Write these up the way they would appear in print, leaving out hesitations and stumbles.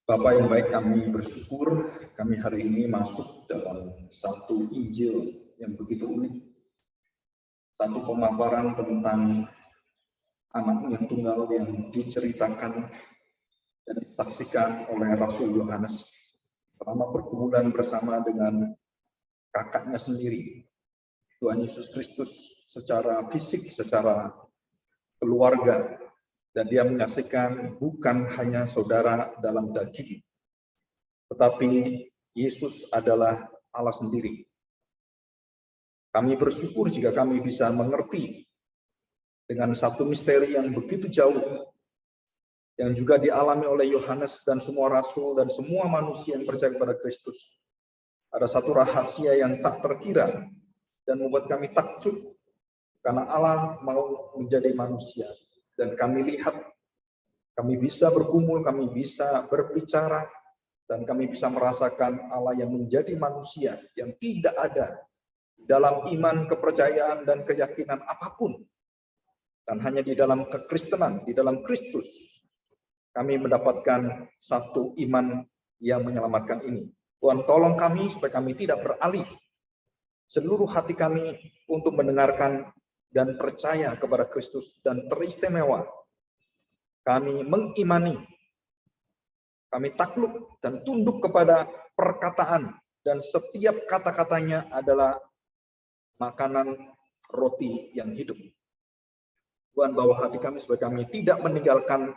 Bapak yang baik, kami bersyukur kami hari ini masuk dalam satu Injil yang begitu unik. Satu pemaparan tentang anaknya tunggal yang diceritakan dan disaksikan oleh Rasul Yohanes selama pergumulan bersama dengan kakaknya sendiri, Tuhan Yesus Kristus, secara fisik, secara keluarga. Dan dia menyaksikan bukan hanya saudara dalam daging, tetapi Yesus adalah Allah sendiri. Kami bersyukur jika kami bisa mengerti dengan satu misteri yang begitu jauh, yang juga dialami oleh Yohanes dan semua rasul dan semua manusia yang percaya kepada Kristus. Ada satu rahasia yang tak terkira dan membuat kami takjub karena Allah mau menjadi manusia. Dan kami lihat, kami bisa bergumul, kami bisa berbicara, dan kami bisa merasakan Allah yang menjadi manusia, yang tidak ada dalam iman, kepercayaan, dan keyakinan apapun. Dan hanya di dalam kekristenan, di dalam Kristus, kami mendapatkan satu iman yang menyelamatkan ini. Tuhan tolong kami supaya kami tidak beralih seluruh hati kami untuk mendengarkan dan percaya kepada Kristus, dan teristimewa kami mengimani, kami takluk dan tunduk kepada perkataan, dan setiap kata-katanya adalah makanan roti yang hidup. Tuhan bawa hati kami supaya kami tidak meninggalkan,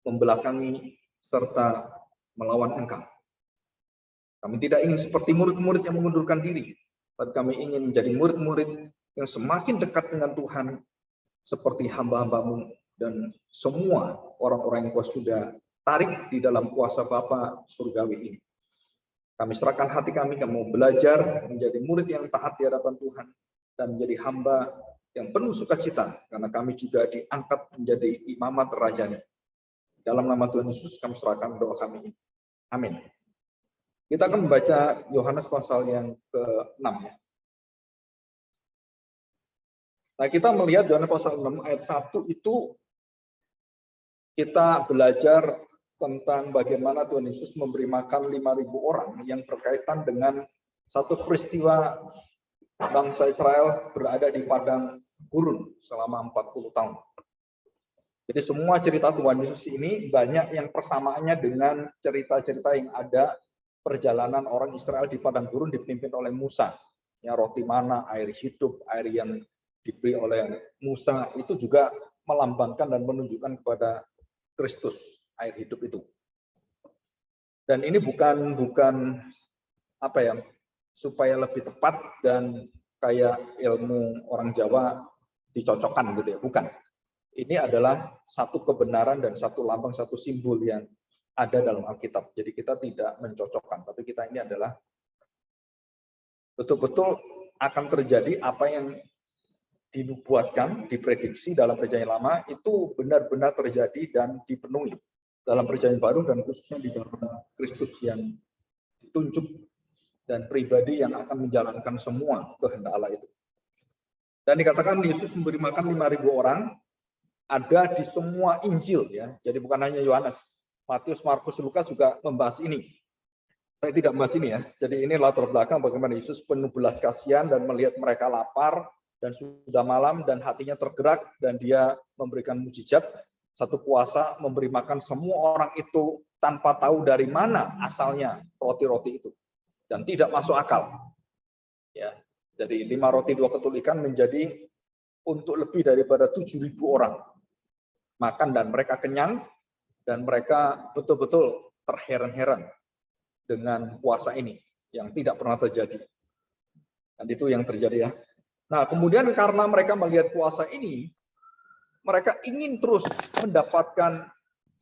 membelakangi, serta melawan Engkau. Kami tidak ingin seperti murid-murid yang mengundurkan diri, tapi kami ingin menjadi murid-murid yang semakin dekat dengan Tuhan, seperti hamba-hambamu dan semua orang-orang yang Kau sudah tarik di dalam kuasa Bapa surgawi ini. Kami serahkan hati kami mau belajar menjadi murid yang taat di hadapan Tuhan, dan menjadi hamba yang penuh sukacita, karena kami juga diangkat menjadi imamat rajanya. Dalam nama Tuhan Yesus kami serahkan doa kami ini. Amin. Kita akan membaca Yohanes pasal yang ke-6 ya. Nah, kita melihat Yohanes pasal 6 ayat 1 itu kita belajar tentang bagaimana Tuhan Yesus memberi makan 5.000 orang yang berkaitan dengan satu peristiwa bangsa Israel berada di padang gurun selama 40 tahun. Jadi semua cerita Tuhan Yesus ini banyak yang persamaannya dengan cerita-cerita yang ada perjalanan orang Israel di padang gurun dipimpin oleh Musa. Ya, roti mana, air hidup, air yang diberi oleh Musa itu juga melambangkan dan menunjukkan kepada Kristus, air hidup itu. Dan ini bukan apa ya, supaya lebih tepat dan kayak ilmu orang Jawa dicocokkan gitu ya, bukan. Ini adalah satu kebenaran dan satu lambang, satu simbol yang ada dalam Alkitab. Jadi kita tidak mencocokkan, tapi kita ini adalah betul-betul akan terjadi apa yang dinubuatkan, diprediksi dalam Perjanjian Lama itu benar-benar terjadi dan dipenuhi dalam Perjanjian Baru, dan khususnya di dalam Kristus yang ditunjuk dan pribadi yang akan menjalankan semua kehendak Allah itu. Dan dikatakan Yesus memberi makan 5.000 orang, ada di semua Injil ya. Jadi bukan hanya Yohanes, Matius, Markus, Lukas juga membahas ini. Saya tidak membahas ini ya. Jadi ini latar belakang bagaimana Yesus penuh belas kasihan dan melihat mereka lapar dan sudah malam dan hatinya tergerak, dan dia memberikan mujizat, satu kuasa memberi makan semua orang itu tanpa tahu dari mana asalnya roti-roti itu, dan tidak masuk akal. Ya, jadi 5 roti 2 ketul ikan menjadi untuk lebih daripada 7.000 orang makan, dan mereka kenyang, dan mereka betul-betul terheran-heran dengan kuasa ini yang tidak pernah terjadi. Dan itu yang terjadi ya. Nah, kemudian karena mereka melihat kuasa ini, mereka ingin terus mendapatkan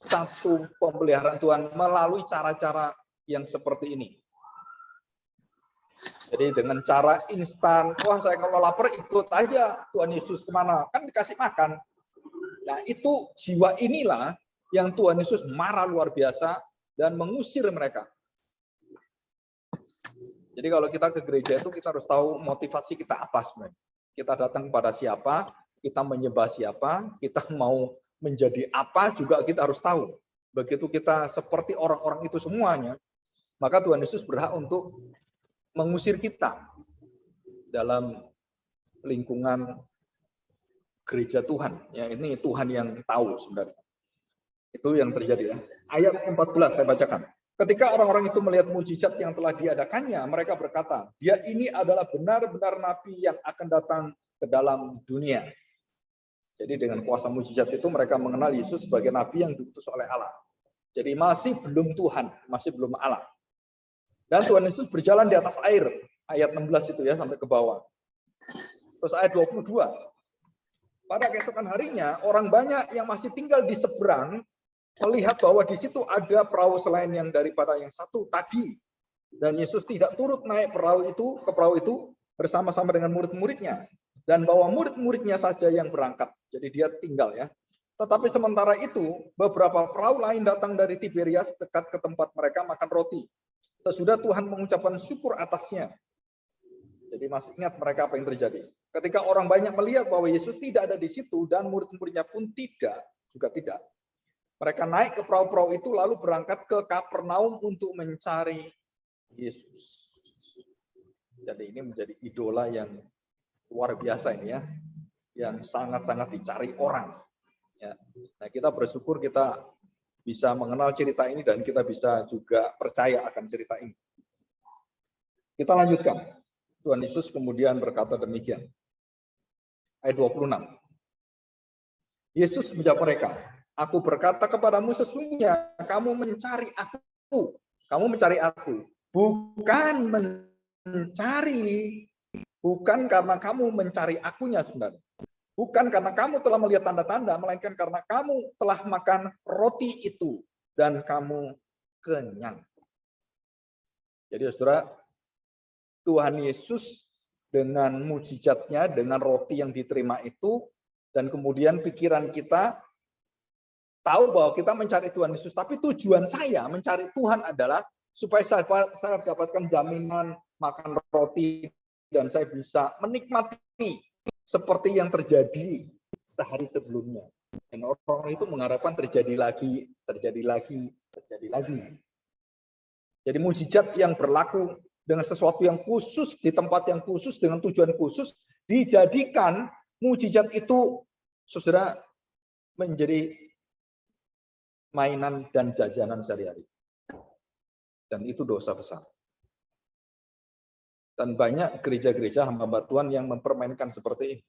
satu pemeliharaan Tuhan melalui cara-cara yang seperti ini. Jadi dengan cara instan, wah saya kalau lapar ikut aja Tuhan Yesus kemana, kan dikasih makan. Nah, itu jiwa inilah yang Tuhan Yesus marah luar biasa dan mengusir mereka. Jadi kalau kita ke gereja itu kita harus tahu motivasi kita apa sebenarnya. Kita datang kepada siapa, kita menyembah siapa, kita mau menjadi apa juga kita harus tahu. begitu kita seperti orang-orang itu semuanya, maka Tuhan Yesus berhak untuk mengusir kita dalam lingkungan gereja Tuhan. Ya, ini Tuhan yang tahu sebenarnya. Itu yang terjadi ya. Ayat 14 saya bacakan. Ketika orang-orang itu melihat mujizat yang telah diadakannya, mereka berkata, dia ini adalah benar-benar nabi yang akan datang ke dalam dunia. Jadi dengan kuasa mujizat itu mereka mengenal Yesus sebagai nabi yang diutus oleh Allah. Jadi masih belum Tuhan, masih belum Allah. Dan Tuhan Yesus berjalan di atas air. Ayat 16 itu ya, sampai ke bawah. Terus ayat 22. Pada keesokan harinya, orang banyak yang masih tinggal di seberang melihat bahwa di situ ada perahu selain yang daripada yang satu tadi. Dan Yesus tidak turut naik ke perahu itu bersama-sama dengan murid-muridnya. Dan bahwa murid-muridnya saja yang berangkat. Jadi dia tinggal ya. Tetapi sementara itu, beberapa perahu lain datang dari Tiberias dekat ke tempat mereka makan roti. Sesudah Tuhan mengucapkan syukur atasnya. Jadi masih ingat mereka apa yang terjadi. Ketika orang banyak melihat bahwa Yesus tidak ada di situ dan murid-muridnya pun juga tidak. Mereka naik ke perahu-perahu itu lalu berangkat ke Kapernaum untuk mencari Yesus. Jadi ini menjadi idola yang luar biasa ini ya, yang sangat-sangat dicari orang. Ya. Nah, kita bersyukur kita bisa mengenal cerita ini dan kita bisa juga percaya akan cerita ini. Kita lanjutkan. Tuhan Yesus kemudian berkata demikian. Ayat 26. Yesus menjawab mereka, aku berkata kepadamu sesungguhnya kamu mencari aku. Kamu mencari aku. Bukan karena kamu mencari akunya sebenarnya. Bukan karena kamu telah melihat tanda-tanda, melainkan karena kamu telah makan roti itu dan kamu kenyang. Jadi saudara, Tuhan Yesus dengan mujizatnya, dengan roti yang diterima itu, dan kemudian pikiran kita tahu bahwa kita mencari Tuhan Yesus, tapi tujuan saya mencari Tuhan adalah supaya saya dapatkan jaminan makan roti dan saya bisa menikmati seperti yang terjadi sehari sebelumnya. Dan orang itu mengharapkan terjadi lagi. Jadi mujizat yang berlaku dengan sesuatu yang khusus, di tempat yang khusus, dengan tujuan khusus, dijadikan mujizat itu, saudara, menjadi mainan dan jajanan sehari-hari. Dan itu dosa besar. Dan banyak gereja-gereja hamba Tuhan yang mempermainkan seperti ini.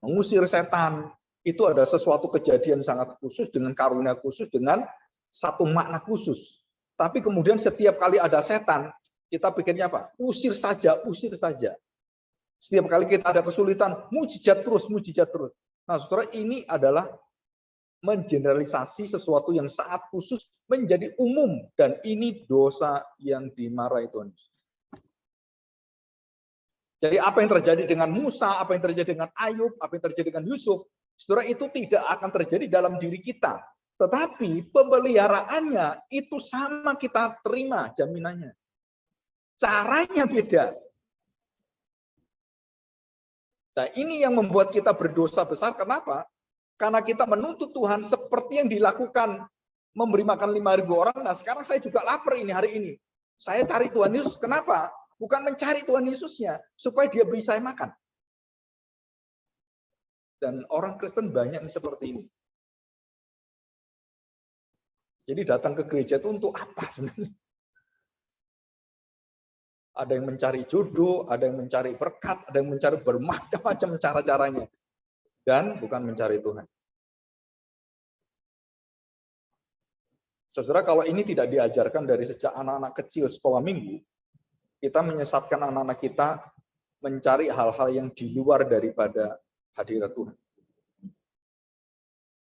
Mengusir setan, itu ada sesuatu kejadian sangat khusus, dengan karunia khusus, dengan satu makna khusus. Tapi kemudian setiap kali ada setan, kita pikirnya apa? Usir saja, usir saja. Setiap kali kita ada kesulitan, mujizat terus, mujizat terus. Nah, saudara, ini adalah mengeneralisasi sesuatu yang sangat khusus menjadi umum. Dan ini dosa yang dimarahi Tuhan. Jadi apa yang terjadi dengan Musa, apa yang terjadi dengan Ayub, apa yang terjadi dengan Yusuf, saudara, itu tidak akan terjadi dalam diri kita. Tetapi pemeliharaannya itu sama kita terima jaminannya. Caranya beda. Nah, ini yang membuat kita berdosa besar. Kenapa? Karena kita menuntut Tuhan seperti yang dilakukan memberi makan 5.000 orang. Nah, sekarang saya juga lapar ini hari ini. Saya cari Tuhan Yesus. Kenapa? Bukan mencari Tuhan Yesusnya, supaya dia beri saya makan. Dan orang Kristen banyak seperti ini. Jadi datang ke gereja itu untuk apa sebenarnya? Ada yang mencari jodoh, ada yang mencari berkat, ada yang mencari bermacam-macam cara-caranya. Dan bukan mencari Tuhan. Saudara, kalau ini tidak diajarkan dari sejak anak-anak kecil sekolah minggu, kita menyesatkan anak-anak kita mencari hal-hal yang di luar daripada hadirat Tuhan.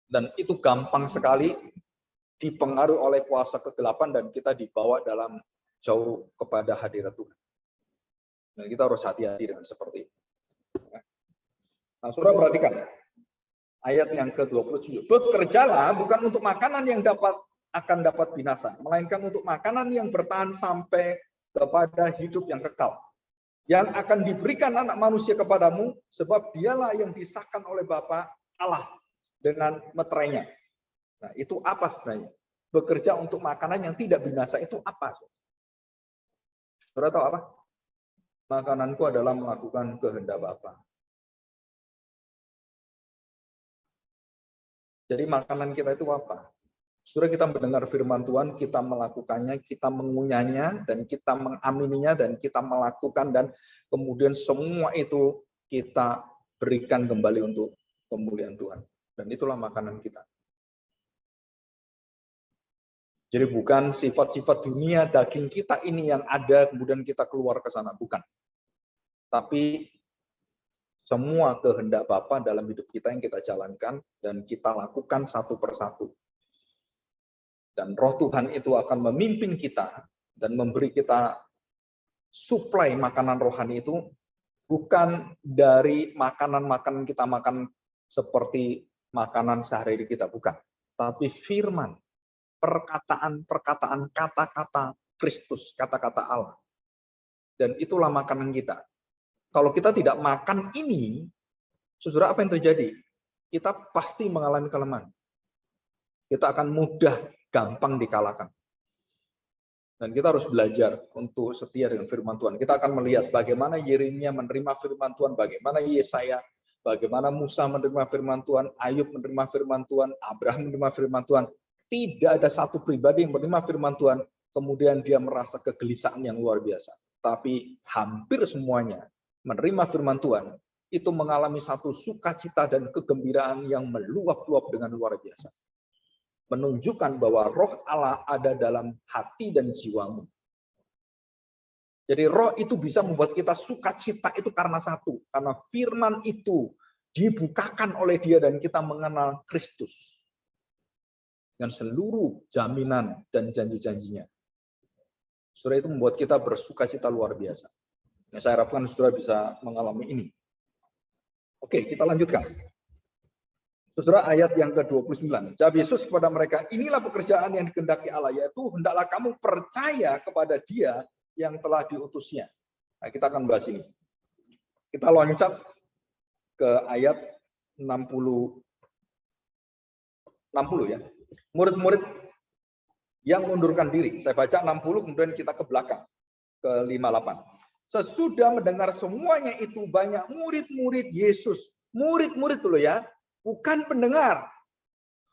Dan itu gampang sekali dipengaruhi oleh kuasa kegelapan dan kita dibawa dalam jauh kepada hadirat Tuhan. Dan kita harus hati-hati dengan seperti itu. Nah, saudara perhatikan ayat yang ke-27. Bekerjalah bukan untuk makanan yang akan dapat binasa, melainkan untuk makanan yang bertahan sampai kepada hidup yang kekal, yang akan diberikan anak manusia kepadamu, sebab dialah yang disahkan oleh Bapa Allah dengan meterainya. Nah, itu apa sebenarnya? Bekerja untuk makanan yang tidak binasa itu apa? Saudara tahu apa? Makananku adalah melakukan kehendak Bapa. Jadi makanan kita itu apa? Saudara, kita mendengar firman Tuhan, kita melakukannya, kita mengunyahnya, dan kita mengamininya, dan kita melakukan, dan kemudian semua itu kita berikan kembali untuk pemulihan Tuhan. Dan itulah makanan kita. Jadi bukan sifat-sifat dunia, daging kita ini yang ada, kemudian kita keluar ke sana. Bukan. Tapi semua kehendak Bapa dalam hidup kita yang kita jalankan, dan kita lakukan satu persatu. Dan roh Tuhan itu akan memimpin kita, dan memberi kita suplai makanan rohani itu, bukan dari makanan-makanan kita makan seperti makanan sehari-hari kita. Bukan. Tapi firman. Perkataan-perkataan, kata-kata Kristus, kata-kata Allah. Dan itulah makanan kita. Kalau kita tidak makan ini, saudara, apa yang terjadi? Kita pasti mengalami kelemahan. Kita akan mudah, gampang dikalahkan. Dan kita harus belajar untuk setia dengan firman Tuhan. Kita akan melihat bagaimana Yeremia menerima firman Tuhan, bagaimana Yesaya, bagaimana Musa menerima firman Tuhan, Ayub menerima firman Tuhan, Abraham menerima firman Tuhan. Tidak ada satu pribadi yang menerima firman Tuhan, kemudian dia merasa kegelisahan yang luar biasa. Tapi hampir semuanya menerima firman Tuhan, itu mengalami satu sukacita dan kegembiraan yang meluap-luap dengan luar biasa. Menunjukkan bahwa roh Allah ada dalam hati dan jiwamu. Jadi roh itu bisa membuat kita sukacita itu karena satu. Karena firman itu dibukakan oleh dia dan kita mengenal Kristus. Dengan seluruh jaminan dan janji-janjinya. Saudara, itu membuat kita bersukacita luar biasa. Nah, saya harapkan saudara bisa mengalami ini. Oke, kita lanjutkan. Saudara, ayat yang ke-29. Jawab Yesus kepada mereka, inilah pekerjaan yang dikehendaki Allah, yaitu hendaklah kamu percaya kepada Dia yang telah diutusnya. Nah, kita akan bahas ini. Kita loncat ke ayat 60 ya. Murid-murid yang mundurkan diri. Saya baca 60, kemudian kita ke belakang, ke 58. Sesudah mendengar semuanya itu, banyak murid-murid Yesus. Murid-murid dulu ya, bukan pendengar.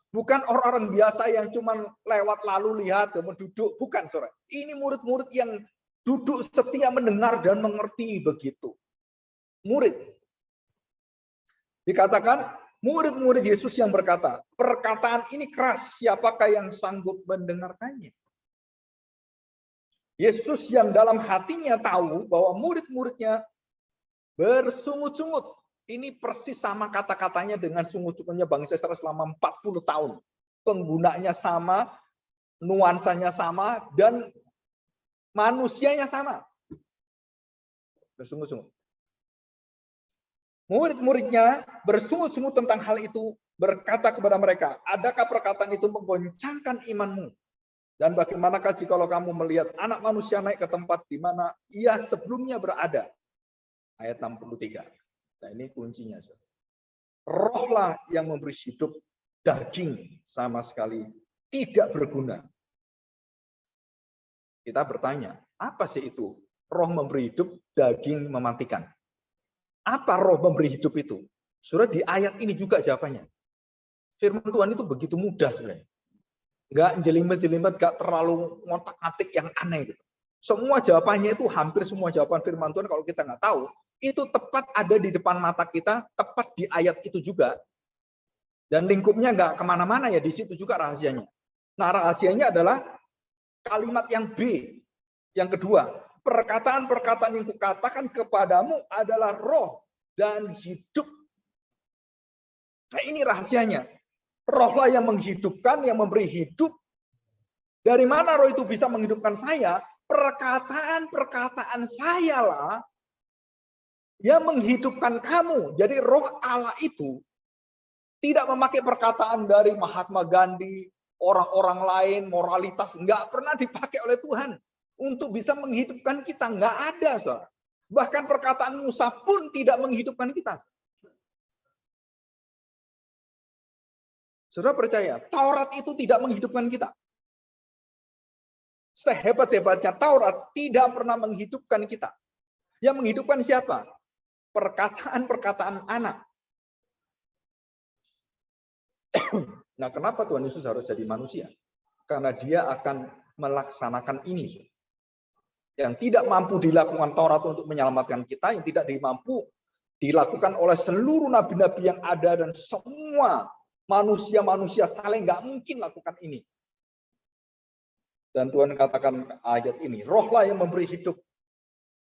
Bukan orang-orang biasa yang cuma lewat lalu lihat, kemudian duduk. Bukan, saudara. Ini murid-murid yang duduk setia mendengar dan mengerti begitu. Murid. Dikatakan, murid-murid Yesus yang berkata, perkataan ini keras, siapakah yang sanggup mendengarkannya? Yesus yang dalam hatinya tahu bahwa murid-muridnya bersungut-sungut. Ini persis sama kata-katanya dengan sungut-sungutnya bangsa Israel selama 40 tahun. Penggunanya sama, nuansanya sama, dan manusianya sama. Bersungut-sungut. Murid-muridnya bersungut-sungut tentang hal itu, berkata kepada mereka, adakah perkataan itu menggoncangkan imanmu? Dan bagaimanakah jikalau kamu melihat anak manusia naik ke tempat di mana ia sebelumnya berada? Ayat 63. Nah, ini kuncinya. Rohlah yang memberi hidup, daging sama sekali tidak berguna. Kita bertanya, apa sih itu? Roh memberi hidup, daging mematikan. Apa roh memberi hidup itu? Saudara, di ayat ini juga jawabannya. Firman Tuhan itu begitu mudah sebenarnya. Nggak jelimet-jelimet, nggak terlalu ngotak-ngatik yang aneh. Gitu. Semua jawabannya itu, hampir semua jawaban firman Tuhan, kalau kita nggak tahu, itu tepat ada di depan mata kita, tepat di ayat itu juga. Dan lingkupnya nggak kemana-mana ya, di situ juga rahasianya. Nah, rahasianya adalah kalimat yang B, yang kedua. Perkataan-perkataan yang kukatakan kepadamu adalah roh dan hidup. Nah, ini rahasianya. Rohlah yang menghidupkan, yang memberi hidup. Dari mana roh itu bisa menghidupkan saya? Perkataan-perkataan saya lah yang menghidupkan kamu. Jadi roh Allah itu tidak memakai perkataan dari Mahatma Gandhi, orang-orang lain, moralitas. Nggak pernah dipakai oleh Tuhan. Untuk bisa menghidupkan kita, nggak ada. Saudara. Bahkan perkataan Musa pun tidak menghidupkan kita. Saudara percaya, Taurat itu tidak menghidupkan kita. Sehebat-hebatnya Taurat tidak pernah menghidupkan kita. Yang menghidupkan siapa? Perkataan-perkataan anak. Nah, kenapa Tuhan Yesus harus jadi manusia? Karena dia akan melaksanakan ini. Yang tidak mampu dilakukan Taurat untuk menyelamatkan kita, yang tidak mampu dilakukan oleh seluruh nabi-nabi yang ada, dan semua manusia-manusia saleh nggak mungkin lakukan ini. Dan Tuhan katakan ayat ini, rohlah yang memberi hidup.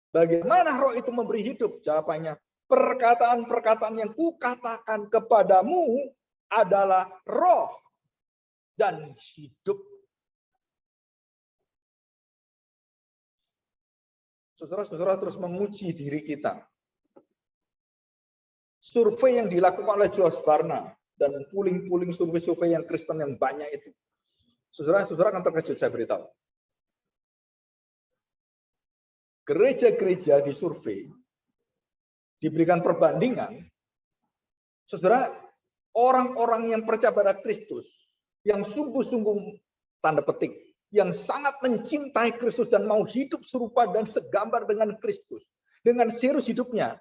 Bagaimana roh itu memberi hidup? Jawabannya, perkataan-perkataan yang kukatakan kepadamu adalah roh dan hidup. Saudara-saudara terus menguji diri kita. Survei yang dilakukan oleh Josh Barna dan puling-puling survei-survei yang Kristen yang banyak itu. Saudara-saudara akan terkejut, saya beritahu. Gereja-gereja disurvei, diberikan perbandingan, saudara, orang-orang yang percaya pada Kristus, yang sungguh-sungguh, tanda petik, yang sangat mencintai Kristus dan mau hidup serupa dan segambar dengan Kristus, dengan serius hidupnya,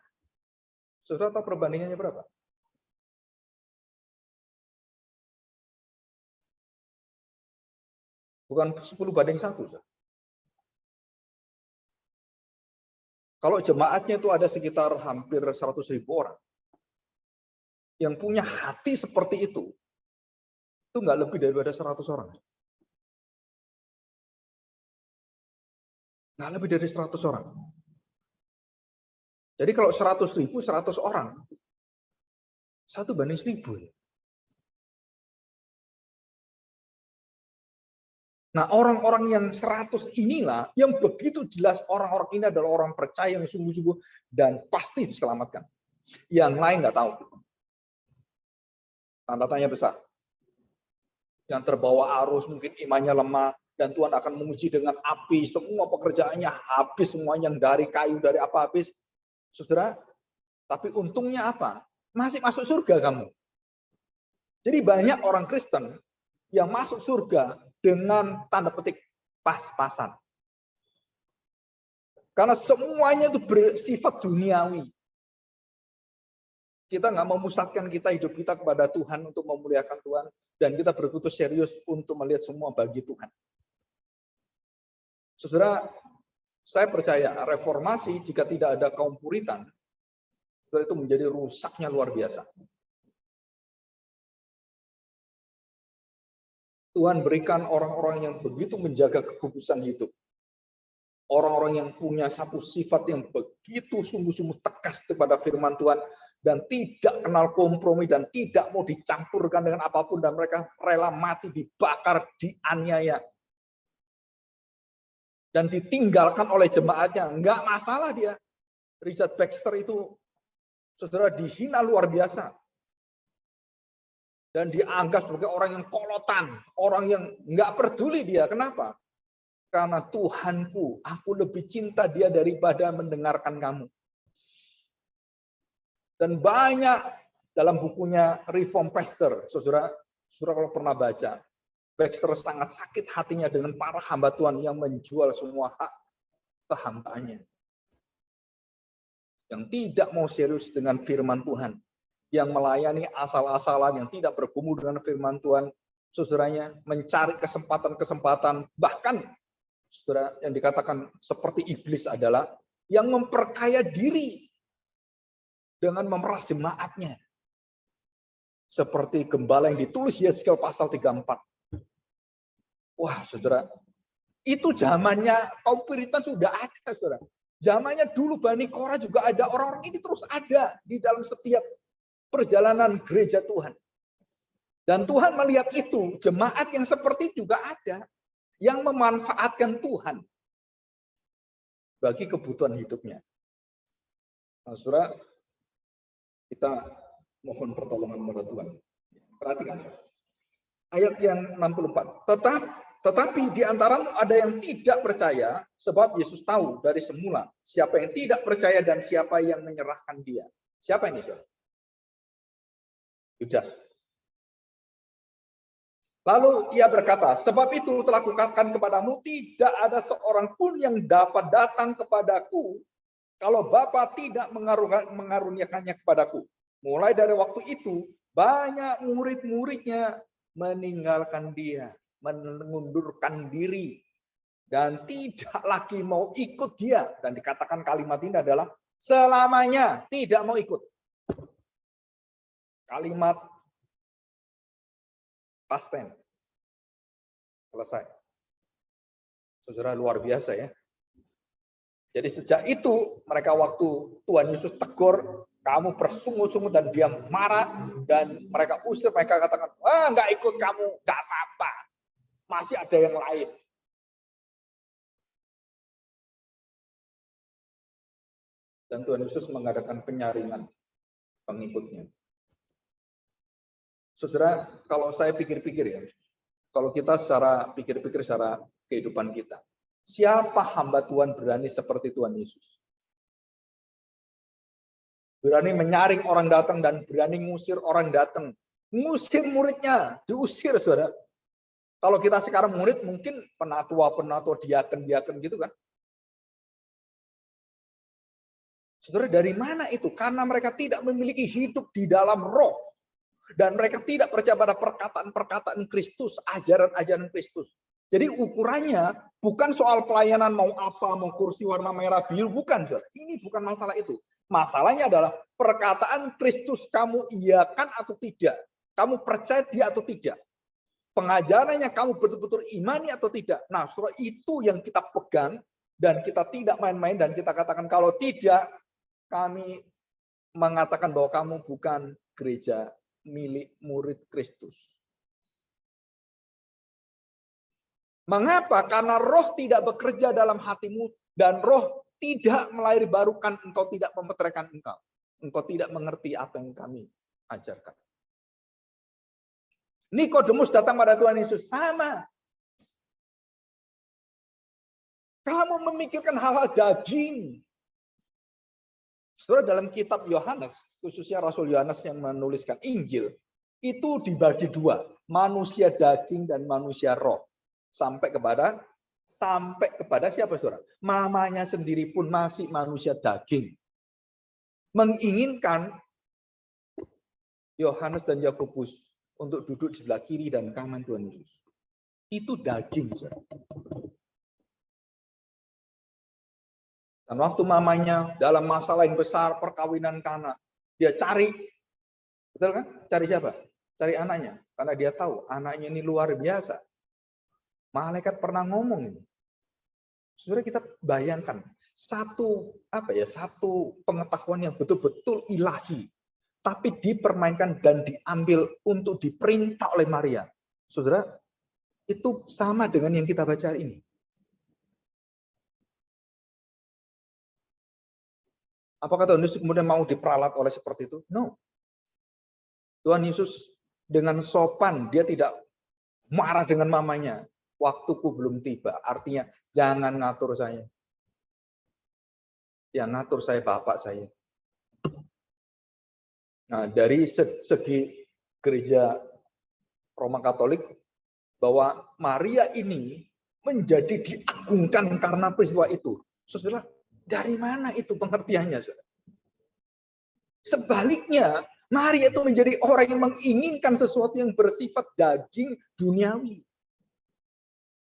saudara tahu perbandingannya berapa? Bukan 10:1. Kalau jemaatnya itu ada sekitar hampir 100.000 orang. Yang punya hati seperti itu nggak lebih daripada 100 orang. Nggak lebih dari 100 orang. Jadi kalau 100.000, 100 orang. 1:1000. Nah, orang-orang yang 100 inilah yang begitu jelas orang-orang ini adalah orang percaya yang sungguh-sungguh dan pasti diselamatkan. Yang lain nggak tahu. Tanda tanya besar. Yang terbawa arus, mungkin imannya lemah, dan Tuhan akan menguji dengan api. Semua pekerjaannya habis, semuanya yang dari kayu, dari apa habis. Saudara, tapi untungnya apa? Masih masuk surga kamu. Jadi banyak orang Kristen yang masuk surga dengan tanda petik pas-pasan. Karena semuanya itu bersifat duniawi. Kita nggak memusatkan hidup kita kepada Tuhan untuk memuliakan Tuhan. Dan kita berputus serius untuk melihat semua bagi Tuhan. Saudara, saya percaya reformasi jika tidak ada kaum Puritan, itu menjadi rusaknya luar biasa. Tuhan berikan orang-orang yang begitu menjaga kekudusan hidup. Orang-orang yang punya satu sifat yang begitu sungguh-sungguh tegas kepada firman Tuhan dan tidak kenal kompromi dan tidak mau dicampurkan dengan apapun, dan mereka rela mati, dibakar, dianiaya. Dan ditinggalkan oleh jemaatnya. Enggak masalah dia. Richard Baxter itu, saudara, dihina luar biasa. Dan dianggap sebagai orang yang kolotan, orang yang nggak peduli dia. Kenapa? Karena Tuhanku, aku lebih cinta dia daripada mendengarkan kamu. Dan banyak dalam bukunya Reform Pastor, saudara kalau pernah baca, Baxter sangat sakit hatinya dengan para hamba Tuhan yang menjual semua hak kehambaannya. Yang tidak mau serius dengan firman Tuhan. Yang melayani asal-asalan, yang tidak bergumul dengan firman Tuhan, saudaranya mencari kesempatan-kesempatan, bahkan saudara yang dikatakan seperti iblis adalah yang memperkaya diri dengan memeras jemaatnya. Seperti gembala yang ditulis Yeskiel pasal 34. Wah, saudara, itu zamannya kaum Puritan sudah ada, saudara. Zamannya dulu Bani Korah juga ada, orang-orang ini terus ada di dalam setiap perjalanan gereja Tuhan. Dan Tuhan melihat itu, jemaat yang seperti juga ada, yang memanfaatkan Tuhan bagi kebutuhan hidupnya. Nah, saudara, kita mohon pertolongan kepada Tuhan. Perhatikan. Ayat yang 64. Tetapi di antaramu ada yang tidak percaya, sebab Yesus tahu dari semula siapa yang tidak percaya dan siapa yang menyerahkan dia. Siapa ini, saudara? Yudas. Lalu ia berkata, sebab itu telah kukatakan kepadamu, tidak ada seorang pun yang dapat datang kepadaku kalau Bapa tidak mengaruniakannya kepadaku. Mulai dari waktu itu, banyak murid-muridnya meninggalkan dia, mengundurkan diri, dan tidak lagi mau ikut dia. Dan dikatakan kalimat ini adalah selamanya tidak mau ikut. Kalimat past tense. Selesai. Saudara, luar biasa ya. Jadi sejak itu mereka waktu Tuhan Yesus tegur, kamu bersungut-sungut, dan dia marah, dan mereka usir, mereka katakan, nggak ikut kamu, nggak apa-apa. Masih ada yang lain. Dan Tuhan Yesus mengadakan penyaringan pengikutnya. Saudara, kalau saya pikir-pikir ya, kalau kita secara pikir-pikir secara kehidupan kita, siapa hamba Tuhan berani seperti Tuhan Yesus? Berani menyaring orang datang dan berani ngusir orang datang. Ngusir muridnya, diusir, saudara. Kalau kita sekarang murid, mungkin penatua-penatua, diaken-diaken gitu kan. Saudara, dari mana itu? Karena mereka tidak memiliki hidup di dalam roh. Dan mereka tidak percaya pada perkataan-perkataan Kristus, ajaran-ajaran Kristus. Jadi ukurannya bukan soal pelayanan mau apa, mau kursi warna merah biru, bukan. Saudara. Ini bukan masalah itu. Masalahnya adalah perkataan Kristus kamu iakan atau tidak. Kamu percaya dia atau tidak. Pengajarannya kamu betul-betul imani atau tidak. Nah, saudara, itu yang kita pegang dan kita tidak main-main, dan kita katakan kalau tidak, kami mengatakan bahwa kamu bukan gereja milik murid Kristus. Mengapa? Karena roh tidak bekerja dalam hatimu, dan roh tidak melahirbarukan engkau, tidak memeteraikan engkau. Engkau tidak mengerti apa yang kami ajarkan. Nikodemus datang pada Tuhan Yesus, sama. Kamu memikirkan hal-hal daging. Saudara, dalam kitab Yohanes, khususnya Rasul Yohanes yang menuliskan Injil, itu dibagi dua, manusia daging dan manusia roh. Sampai kepada siapa, saudara? Mamanya sendiri pun masih manusia daging. Menginginkan Yohanes dan Yakobus untuk duduk di sebelah kiri dan kanan Tuhan Yesus. Itu daging, saudara. Dan waktu mamanya dalam masalah yang besar, perkawinan Kana, dia cari, betul kan? Cari siapa? Cari anaknya, karena dia tahu anaknya ini luar biasa. Malaikat pernah ngomong ini. Saudara, kita bayangkan satu pengetahuan yang betul-betul ilahi, tapi dipermainkan dan diambil untuk diperintah oleh Maria. Saudara, itu sama dengan yang kita baca hari ini. Apakah Tuhan Yesus kemudian mau diperalat oleh seperti itu? No. Tuhan Yesus dengan sopan, dia tidak marah dengan mamanya. Waktuku belum tiba. Artinya, jangan ngatur saya. Yang ngatur saya Bapak saya. Nah, dari segi gereja Roma Katolik, bahwa Maria ini menjadi diagungkan karena peristiwa itu. Saudara, dari mana itu pengertiannya? Saudara? Sebaliknya, Maria itu menjadi orang yang menginginkan sesuatu yang bersifat daging duniawi.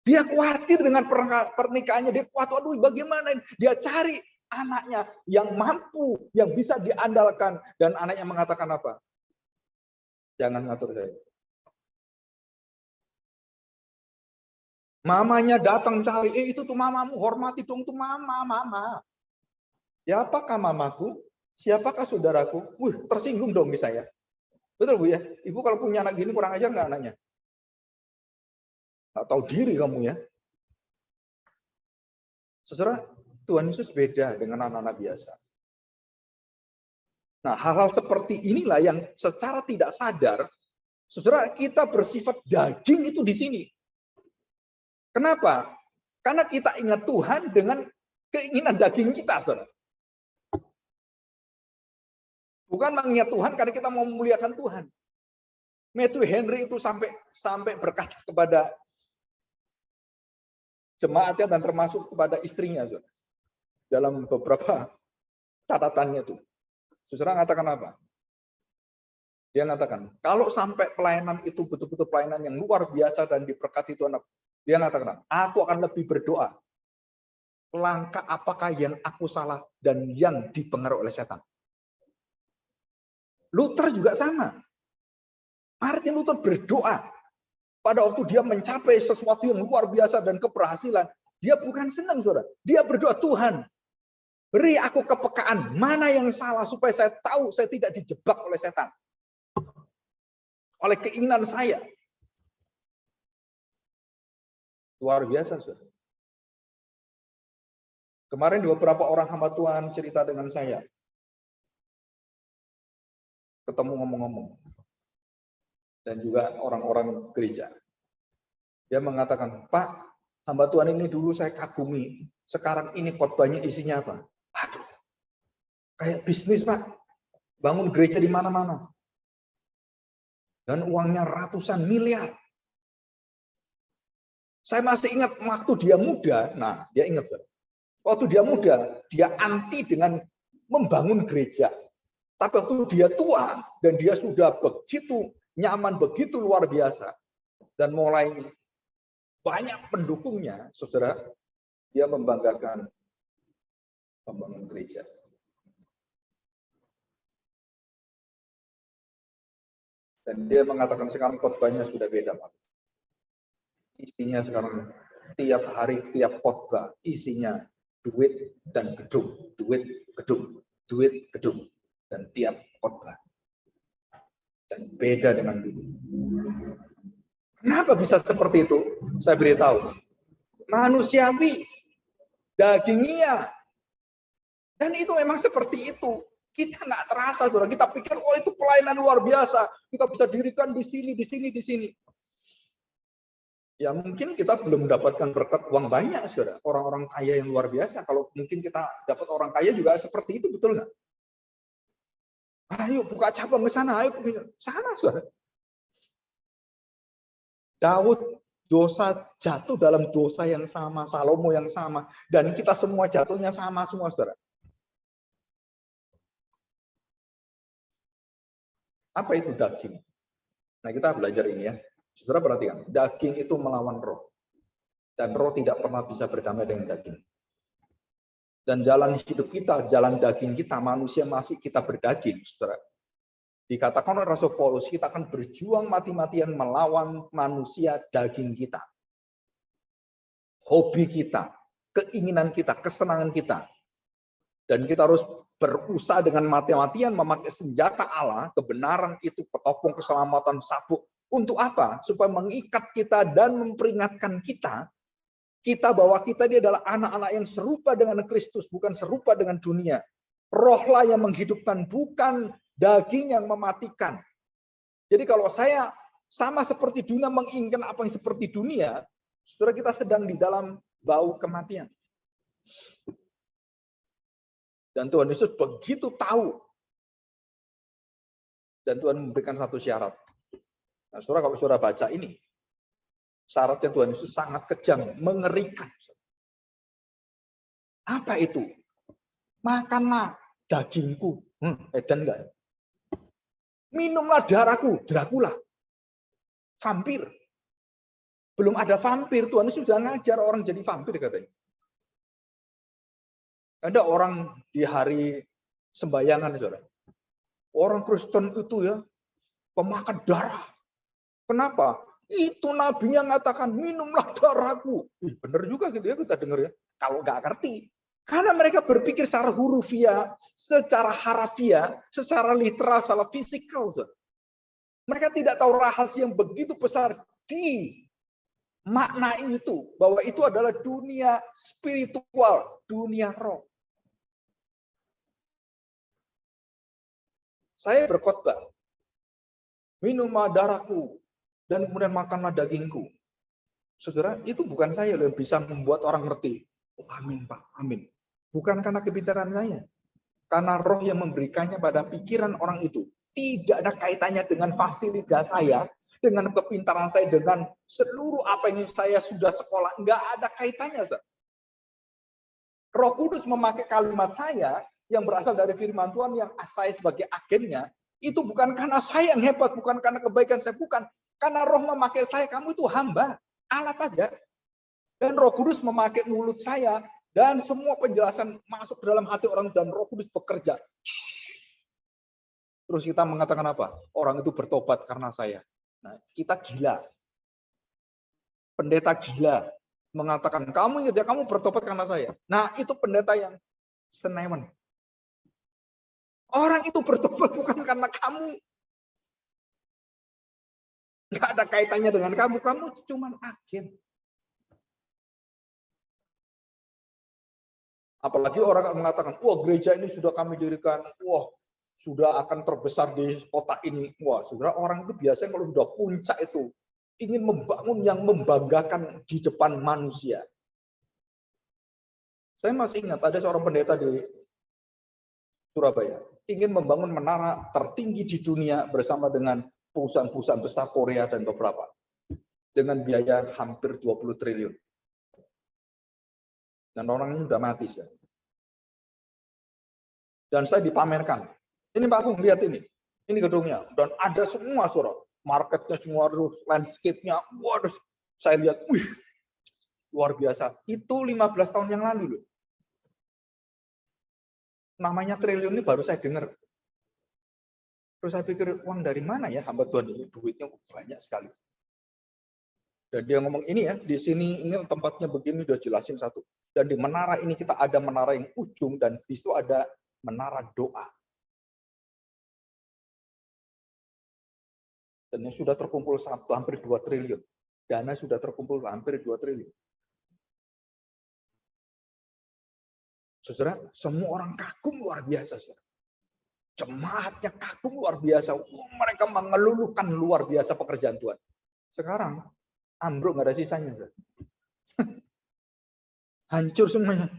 Dia khawatir dengan pernikahannya, dia khawatir, aduh bagaimana? Dia cari anaknya yang mampu, yang bisa diandalkan. Dan anaknya mengatakan apa? Jangan ngatur saya. Mamanya datang cari, itu tuh mamamu, hormati dong tuh mama. Siapakah mamaku? Siapakah saudaraku? Tersinggung dong nih saya. Betul Bu ya? Ibu kalau punya anak gini kurang ajar nggak anaknya? Nggak tahu diri kamu ya. Saudara, Tuhan Yesus beda dengan anak-anak biasa. Nah, hal-hal seperti inilah yang secara tidak sadar, saudara, kita bersifat daging itu di sini. Kenapa? Karena kita ingat Tuhan dengan keinginan daging kita, saudara. Bukan mengingat Tuhan karena kita mau memuliakan Tuhan. Matthew Henry itu sampai berkata kepada jemaatnya dan termasuk kepada istrinya, saudara. Dalam beberapa catatannya itu. Saudara mengatakan apa? Dia mengatakan, kalau sampai pelayanan itu betul-betul pelayanan yang luar biasa dan diberkati Tuhan, dia mengatakan, aku akan lebih berdoa. Langkah apakah yang aku salah dan yang dipengaruhi oleh setan? Luther juga sama. Martin Luther berdoa. Pada waktu dia mencapai sesuatu yang luar biasa dan keberhasilan, dia bukan senang, saudara. Dia berdoa, Tuhan, beri aku kepekaan, mana yang salah supaya saya tahu saya tidak dijebak oleh setan. Oleh keinginan saya. Luar biasa, saudara. Kemarin beberapa orang hamba Tuhan cerita dengan saya. Ketemu ngomong-ngomong. Dan juga orang-orang gereja. Dia mengatakan, Pak, hamba Tuhan ini dulu saya kagumi. Sekarang ini khotbahnya isinya apa? Aduh, kayak bisnis, Pak. Bangun gereja di mana-mana. Dan uangnya ratusan miliar. Saya masih ingat waktu dia muda. Nah, dia ingat, Pak. Waktu dia muda, dia anti dengan membangun gereja. Tapi waktu dia tua, dan dia sudah begitu nyaman, begitu luar biasa. Dan mulai banyak pendukungnya, saudara, dia membanggakan membangun gereja. Dan dia mengatakan sekarang khotbahnya sudah beda, Pak. Isinya sekarang tiap hari, tiap khotbah, isinya duit dan gedung, duit, gedung, duit, gedung. Dan tiap khotbah. Dan beda dengan dulu. Kenapa bisa seperti itu? Saya beritahu. Manusiawi, dagingnya. Dan itu memang seperti itu. Kita nggak terasa, saudara. Kita pikir, oh itu pelayanan luar biasa. Kita bisa dirikan di sini, di sini, di sini. Ya mungkin kita belum mendapatkan berkat uang banyak, saudara. Orang-orang kaya yang luar biasa. Kalau mungkin kita dapat orang kaya juga seperti itu, betul nggak? Ayo buka cabang ke sana, ayo ke sana, saudara. Daud dosa jatuh dalam dosa yang sama, Salomo yang sama, dan kita semua jatuhnya sama semua, saudara. Apa itu daging? Nah, kita belajar ini ya. Saudara perhatikan, daging itu melawan roh. Dan roh tidak pernah bisa berdamai dengan daging. Dan jalan hidup kita, jalan daging kita, manusia masih kita berdaging, saudara. Dikatakan oleh Rasul Paulus, kita akan berjuang mati-matian melawan manusia daging kita. Hobi kita, keinginan kita, kesenangan kita. Dan kita harus berusaha dengan mati-matian memakai senjata Allah, kebenaran itu, petopong keselamatan, sabuk. Untuk apa? Supaya mengikat kita dan memperingatkan kita bahwa kita ini adalah anak-anak yang serupa dengan Kristus, bukan serupa dengan dunia. Rohlah yang menghidupkan, bukan daging yang mematikan. Jadi kalau saya sama seperti dunia menginginkan apa yang seperti dunia, saudara, kita sedang di dalam bau kematian. Dan Tuhan Yesus begitu tahu. Dan Tuhan memberikan satu syarat. Nah, saudara, kalau saudara baca ini, syaratnya Tuhan Yesus sangat kejam, mengerikan. Apa itu? Makanlah dagingku. Edan enggak? Minumlah darahku, Dracula. Vampir. Belum ada vampir, Tuhan Yesus sudah ngajar orang jadi vampir katanya. Ada orang di hari sembayangan, saudara. Orang Kristen itu ya, pemakan darah. Kenapa? Itu Nabi yang mengatakan, minumlah darahku. Benar juga gitu ya, kita dengar ya. Kalau nggak ngerti. Karena mereka berpikir secara hurufiah, secara harafiah, secara literal, secara fisikal. Mereka tidak tahu rahasia yang begitu besar di makna itu. Bahwa itu adalah dunia spiritual, dunia roh. Saya berkhotbah, minumlah darahku, dan kemudian makanlah dagingku. Saudara, itu bukan saya yang bisa membuat orang ngerti. Oh, amin, Pak, amin. Bukan karena kepintaran saya. Karena roh yang memberikannya pada pikiran orang itu. Tidak ada kaitannya dengan fasilitas saya, dengan kepintaran saya, dengan seluruh apa yang saya sudah sekolah. Nggak ada kaitannya, Saudara. Roh Kudus memakai kalimat saya yang berasal dari firman Tuhan yang saya sebagai agennya, itu bukan karena saya yang hebat, bukan karena kebaikan saya, bukan. Karena Roh memakai saya, kamu itu hamba, alat aja. Dan Roh Kudus memakai mulut saya, dan semua penjelasan masuk ke dalam hati orang, dan Roh Kudus bekerja. Terus kita mengatakan apa? Orang itu bertobat karena saya. Nah, kita gila. Pendeta gila. Mengatakan, kamu ingat ya, kamu bertobat karena saya. Nah, itu pendeta yang senewen. Orang itu bertobat bukan karena kamu. Nggak ada kaitannya dengan kamu. Kamu cuma agen. Apalagi orang mengatakan, wah gereja ini sudah kami dirikan, wah sudah akan terbesar di kota ini. Wah, saudara, orang itu biasanya kalau sudah puncak itu ingin membangun yang membanggakan di depan manusia. Saya masih ingat ada seorang pendeta di Surabaya ingin membangun menara tertinggi di dunia bersama dengan perusahaan-perusahaan besar Korea dan beberapa dengan biaya hampir 20 triliun. Dan orang ini sudah mati. Dan saya dipamerkan. Ini Pak Agung, lihat ini. Ini gedungnya. Dan ada semua, saudara. Marketnya semua, landscape-nya. Waduh, saya lihat, wih, luar biasa. Itu 15 tahun yang lalu loh. Namanya triliun ini baru saya dengar. Terus saya pikir, uang dari mana ya hamba Tuhan ini? Duitnya banyak sekali. Dan dia ngomong, ini ya, di sini ini tempatnya begini, udah jelasin satu. Dan di menara ini kita ada menara yang ujung, dan di situ ada menara doa. Dan sudah terkumpul hampir 2 triliun. Dana sudah terkumpul hampir 2 triliun. Saudara, semua orang kagum luar biasa. Saudara. Jemaatnya kagum luar biasa. Mereka mengelulukan luar biasa pekerjaan Tuhan. Sekarang, ambruk nggak ada sisanya. Saudara. Hancur semuanya.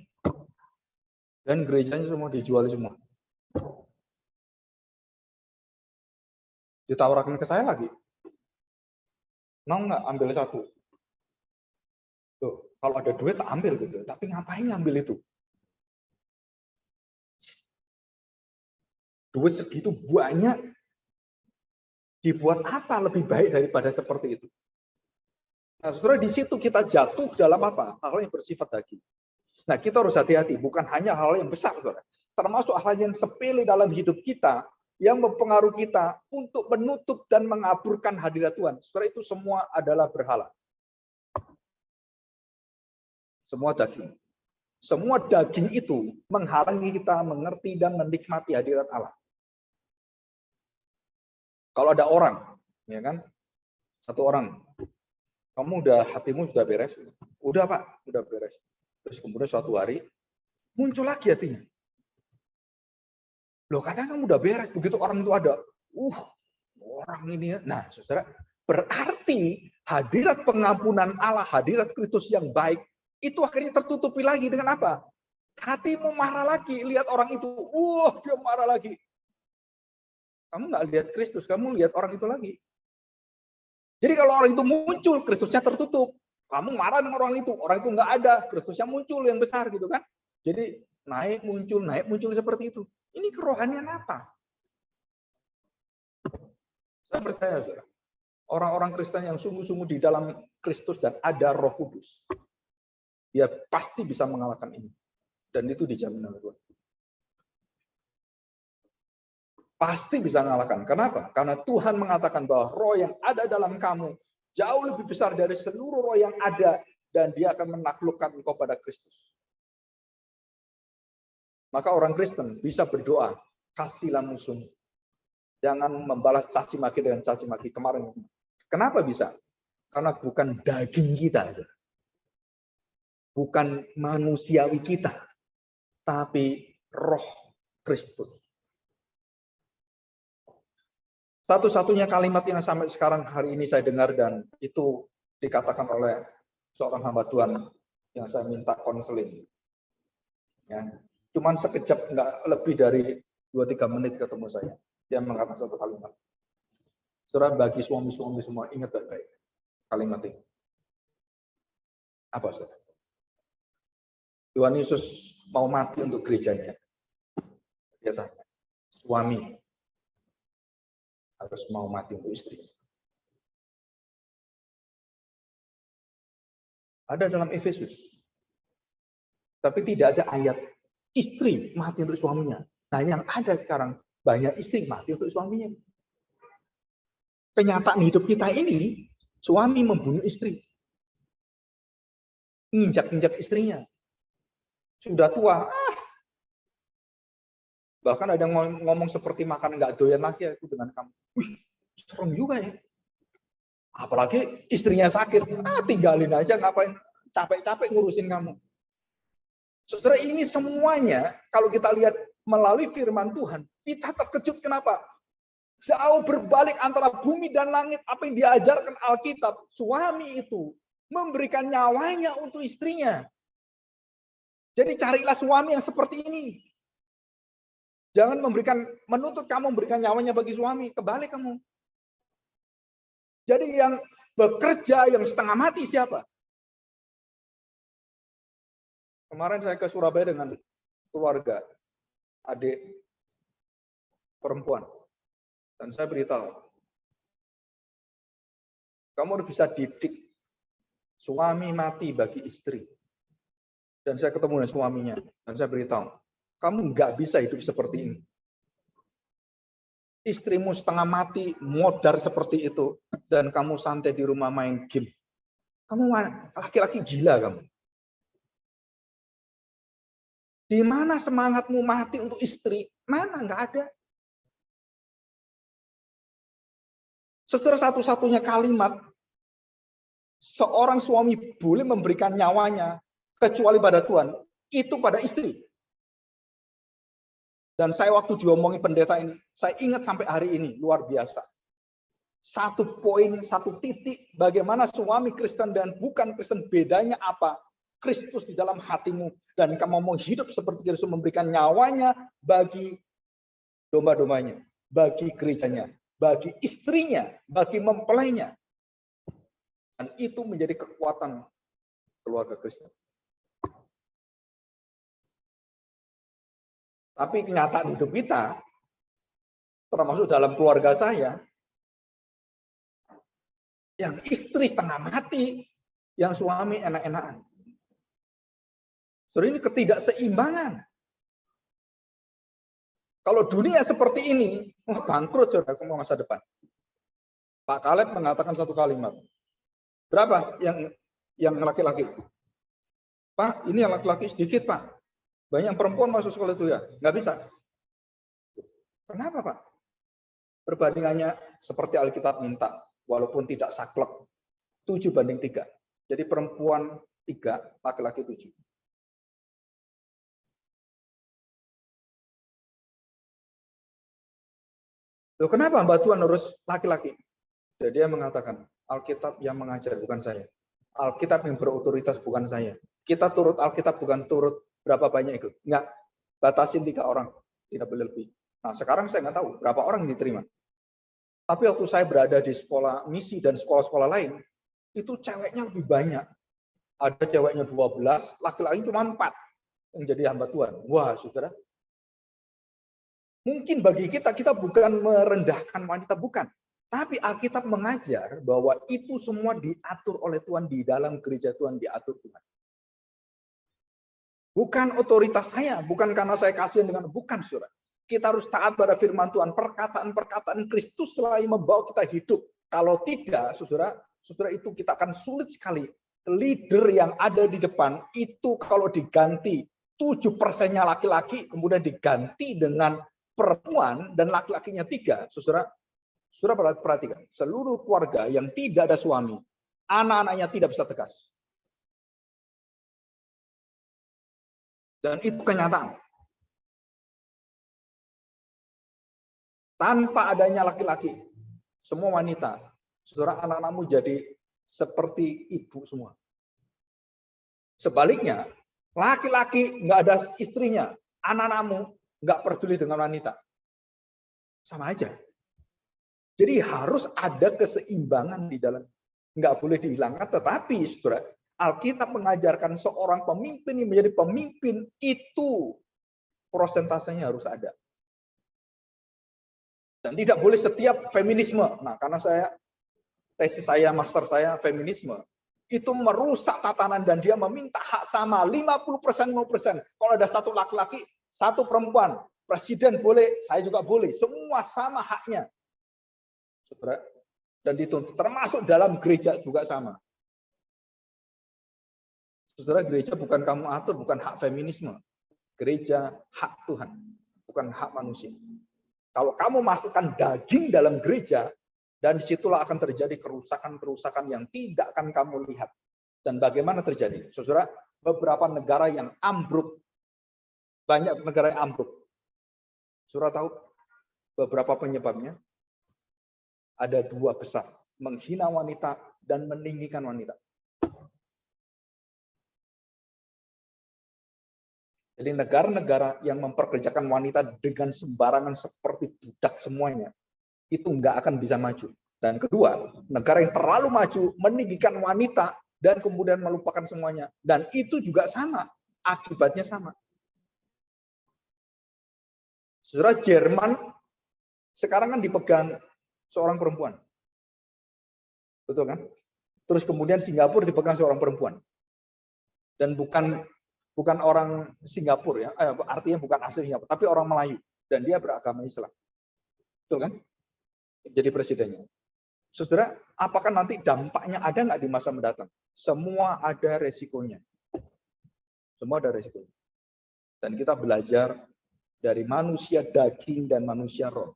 Dan gerejanya semua dijual semua. Ditawarkan ke saya lagi. Mau nggak ambil satu? Tuh, kalau ada duit tak ambil gitu. Tapi ngapain ngambil itu? Duit segitu banyak. Dibuat apa lebih baik daripada seperti itu? Nah, saudara, di situ kita jatuh dalam apa? Hal yang bersifat daging. Nah, kita harus hati-hati. Bukan hanya hal yang besar, saudara. Termasuk hal yang sepele dalam hidup kita yang mempengaruhi kita untuk menutup dan mengaburkan hadirat Tuhan. Saudara, itu semua adalah berhala. Semua daging. Semua daging itu menghalangi kita mengerti dan menikmati hadirat Allah. Kalau ada orang, ya kan? Satu orang, kamu hatimu sudah beres? Udah Pak, udah beres. Terus kemudian suatu hari, muncul lagi hatinya. Loh, kadang kamu udah beres, begitu orang itu ada. Orang ini ya. Nah, saudara, berarti hadirat pengampunan Allah, hadirat Kristus yang baik, itu akhirnya tertutupi lagi dengan apa? Hatimu marah lagi, lihat orang itu. Dia marah lagi. Kamu nggak lihat Kristus, kamu lihat orang itu lagi. Jadi kalau orang itu muncul, Kristusnya tertutup. Kamu marah dengan orang itu nggak ada, Kristusnya muncul yang besar gitu kan. Jadi naik muncul seperti itu. Ini kerohanian apa? Saya percaya, saudara. Orang-orang Kristen yang sungguh-sungguh di dalam Kristus dan ada Roh Kudus, dia pasti bisa mengalahkan ini. Dan itu dijamin oleh Tuhan. Pasti bisa mengalahkan. Kenapa? Karena Tuhan mengatakan bahwa roh yang ada dalam kamu jauh lebih besar dari seluruh roh yang ada, dan dia akan menaklukkan engkau pada Kristus. Maka orang Kristen bisa berdoa, kasihlah musuhmu. Jangan membalas caci maki dengan caci maki kemarin. Kenapa bisa? Karena bukan daging kita, bukan manusiawi kita, tapi Roh Kristus. Satu-satunya kalimat yang sampai sekarang hari ini saya dengar, dan itu dikatakan oleh seorang hamba Tuhan yang saya minta konseling. Ya. Cuman sekejap, nggak lebih dari 2-3 menit ketemu saya. Dia mengatakan satu kalimat. Saudara, bagi suami-suami semua, ingat baik-baik kalimat ini. Apa, saudara? Tuhan Yesus mau mati untuk gerejanya. Dia tanya, suami harus mau mati untuk istri. Ada dalam Efesus. Tapi tidak ada ayat istri mati untuk suaminya. Nah, yang ada sekarang banyak istri mati untuk suaminya. Kenyataan hidup kita ini, suami membunuh istri. Nginjak-injak istrinya. Sudah tua. Bahkan ada ngomong seperti makan nggak doyan lagi aku dengan kamu. Wih, serem juga ya. Apalagi istrinya sakit. Tinggalin aja, ngapain capek-capek ngurusin kamu. Saudara, ini semuanya kalau kita lihat melalui firman Tuhan, kita terkejut kenapa? Jauh berbalik antara bumi dan langit apa yang diajarkan Alkitab. Suami itu memberikan nyawanya untuk istrinya. Jadi carilah suami yang seperti ini. Jangan menuntut kamu memberikan nyawanya bagi suami. Kebalik kamu. Jadi yang bekerja, yang setengah mati siapa? Kemarin saya ke Surabaya dengan keluarga, adik perempuan. Dan saya beritahu, kamu harus bisa didik suami mati bagi istri. Dan saya ketemu dengan suaminya, dan saya beritahu, kamu nggak bisa hidup seperti ini. Istrimu setengah mati, modar seperti itu, dan kamu santai di rumah main game. Kamu laki-laki gila kamu. Di mana semangatmu mati untuk istri? Mana? Nggak ada. Saudara, satu-satunya kalimat seorang suami boleh memberikan nyawanya kecuali pada Tuhan, itu pada istri. Dan saya waktu diomongi pendeta ini, saya ingat sampai hari ini, luar biasa. Satu poin, satu titik, bagaimana suami Kristen dan bukan Kristen, bedanya apa? Kristus di dalam hatimu, dan kamu mau hidup seperti Kristus, memberikan nyawanya bagi domba-dombanya, bagi gerejanya, bagi istrinya, bagi mempelainya. Dan itu menjadi kekuatan keluarga Kristen. Tapi kenyataan hidup kita, termasuk dalam keluarga saya, yang istri setengah mati, yang suami enak-enakan. Saudara, ini ketidakseimbangan. Kalau dunia seperti ini, bangkrut saudara semua masa depan. Pak Kaleb mengatakan satu kalimat. Berapa yang laki-laki? Pak, ini yang laki-laki sedikit, Pak. Banyak perempuan masuk sekolah itu ya. Nggak bisa. Kenapa, Pak? Perbandingannya seperti Alkitab minta, walaupun tidak saklek. 7:3. Jadi perempuan 3, laki-laki 7. Loh, kenapa Mbak Tuhan harus laki-laki? Dan dia mengatakan, Alkitab yang mengajar, bukan saya. Alkitab yang berotoritas, bukan saya. Kita turut Alkitab, bukan turut berapa banyak ikut. Enggak, batasin 3 orang. Tidak boleh lebih. Nah, sekarang saya nggak tahu berapa orang yang diterima. Tapi waktu saya berada di sekolah misi dan sekolah-sekolah lain, itu ceweknya lebih banyak. Ada ceweknya 12, laki-laki cuma 4 yang jadi hamba Tuhan. Wah, saudara. Mungkin bagi kita bukan merendahkan wanita, bukan. Tapi Alkitab mengajar bahwa itu semua diatur oleh Tuhan di dalam gereja Tuhan, diatur Tuhan. Bukan otoritas saya, bukan karena saya kasihan dengan, bukan saudara. Kita harus taat pada firman Tuhan. Perkataan-perkataan Kristus selalu membawa kita hidup. Kalau tidak, saudara itu kita akan sulit sekali. Leader yang ada di depan itu kalau diganti 7%-nya laki-laki, kemudian diganti dengan perempuan dan laki-lakinya 3, saudara perhatikan, seluruh keluarga yang tidak ada suami, anak-anaknya tidak bisa tegas. Dan itu kenyataan. Tanpa adanya laki-laki, semua wanita, saudara, anak-anakmu jadi seperti ibu semua. Sebaliknya, laki-laki nggak ada istrinya, anak-anakmu nggak peduli dengan wanita. Sama aja. Jadi harus ada keseimbangan di dalam. Nggak boleh dihilangkan, tetapi saudara, Alkitab mengajarkan seorang pemimpin yang menjadi pemimpin itu prosentasenya harus ada. Dan tidak boleh setiap feminisme. Nah, karena tesis saya, master saya feminisme, itu merusak tatanan dan dia meminta hak sama 50%, 50%. Kalau ada satu laki-laki, satu perempuan, presiden boleh, saya juga boleh. Semua sama haknya. Saudara, dan dituntut termasuk dalam gereja juga sama. Saudara, gereja bukan kamu atur, bukan hak feminisme. Gereja hak Tuhan, bukan hak manusia. Kalau kamu masukkan daging dalam gereja, dan disitulah akan terjadi kerusakan-kerusakan yang tidak akan kamu lihat. Dan bagaimana terjadi? Saudara, beberapa negara yang ambruk, banyak negara yang ambruk. Saudara tahu beberapa penyebabnya? Ada dua besar, menghina wanita dan meninggikan wanita. Jadi negara-negara yang memperkerjakan wanita dengan sembarangan seperti budak semuanya, itu nggak akan bisa maju. Dan kedua, negara yang terlalu maju meninggikan wanita dan kemudian melupakan semuanya. Dan itu juga sama, akibatnya sama. Saudara, Jerman sekarang kan dipegang seorang perempuan. Betul kan? Terus kemudian Singapura dipegang seorang perempuan. Dan bukan orang Singapura ya, artinya bukan asli Singapura, tapi orang Melayu dan dia beragama Islam. Betul kan? Jadi presidennya. Saudara, apakah nanti dampaknya ada nggak di masa mendatang? Semua ada resikonya. Semua ada resikonya. Dan kita belajar dari manusia daging dan manusia roh.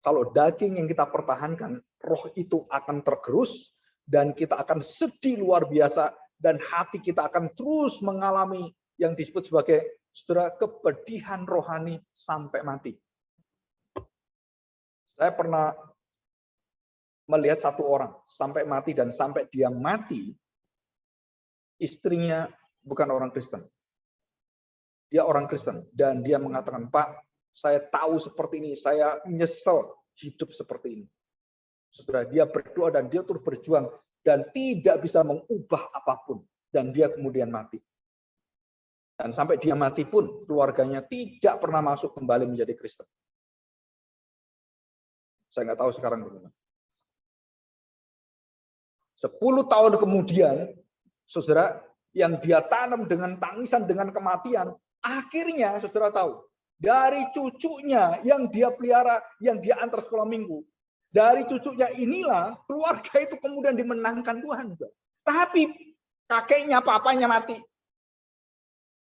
Kalau daging yang kita pertahankan, roh itu akan tergerus dan kita akan sedih luar biasa dan hati kita akan terus mengalami yang disebut sebagai saudara kepedihan rohani sampai mati. Saya pernah melihat satu orang sampai mati dan sampai dia mati, istrinya bukan orang Kristen. Dia orang Kristen dan dia mengatakan, Pak, saya tahu seperti ini, saya nyesel hidup seperti ini. Saudara, dia berdoa dan dia terus berjuang dan tidak bisa mengubah apapun. Dan dia kemudian mati. Dan sampai dia mati pun, keluarganya tidak pernah masuk kembali menjadi Kristen. Saya nggak tahu sekarang bagaimana. 10 tahun kemudian, saudara, yang dia tanam dengan tangisan, dengan kematian, akhirnya saudara tahu, dari cucunya yang dia pelihara, yang dia antar sekolah minggu, dari cucunya inilah keluarga itu kemudian dimenangkan Tuhan. Tapi kakeknya, papanya mati.